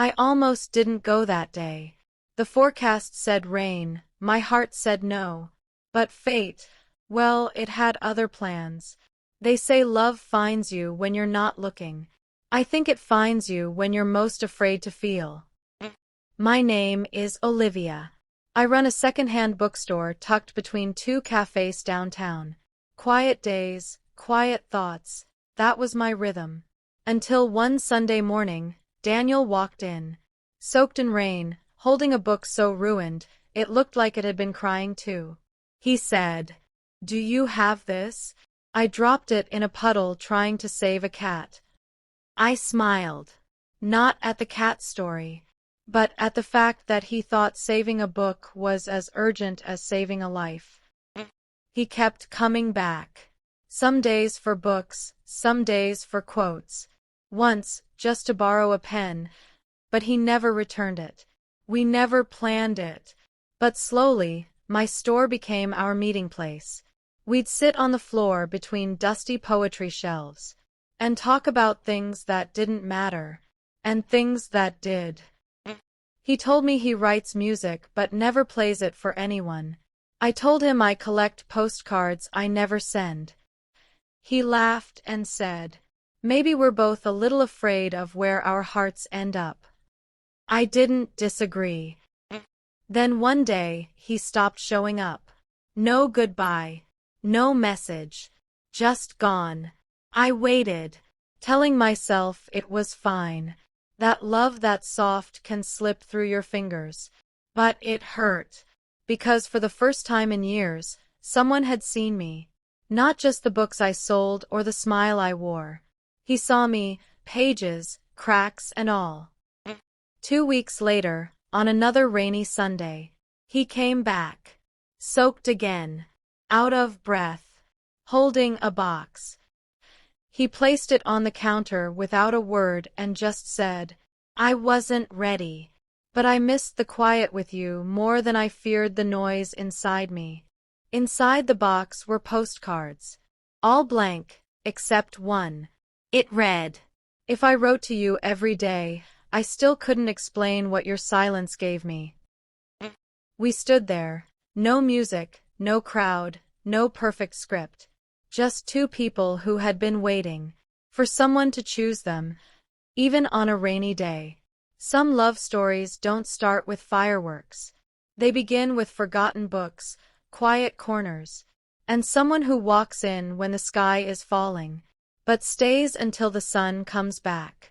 I almost didn't go that day. The forecast said rain, my heart said no. But fate, well, it had other plans. They say love finds you when you're not looking. I think it finds you when you're most afraid to feel. My name is Olivia. I run a secondhand bookstore tucked between two cafes downtown. Quiet days, quiet thoughts, that was my rhythm. Until one Sunday morning, Daniel walked in, soaked in rain, holding a book so ruined, it looked like it had been crying too. He said, "Do you have this?" I dropped it in a puddle trying to save a cat. I smiled. Not at the cat story, but at the fact that he thought saving a book was as urgent as saving a life. He kept coming back. Some days for books, some days for quotes. Once, just to borrow a pen, but he never returned it. We never planned it. But slowly, my store became our meeting place. We'd sit on the floor between dusty poetry shelves and talk about things that didn't matter and things that did. He told me he writes music but never plays it for anyone. I told him I collect postcards I never send. He laughed and said, "Maybe we're both a little afraid of where our hearts end up." I didn't disagree. Then one day, he stopped showing up. No goodbye. No message. Just gone. I waited, telling myself it was fine. That love that soft can slip through your fingers. But it hurt. Because for the first time in years, someone had seen me. Not just the books I sold or the smile I wore. He saw me, pages, cracks and all. 2 weeks later, on another rainy Sunday, he came back. Soaked again. Out of breath. Holding a box. He placed it on the counter without a word and just said, "I wasn't ready. But I missed the quiet with you more than I feared the noise inside me." Inside the box were postcards. All blank, except one. It read, "If I wrote to you every day, I still couldn't explain what your silence gave me." We stood there. No music, no crowd, no perfect script. Just two people who had been waiting for someone to choose them, even on a rainy day. Some love stories don't start with fireworks. They begin with forgotten books, quiet corners, and someone who walks in when the sky is falling, but stays until the sun comes back.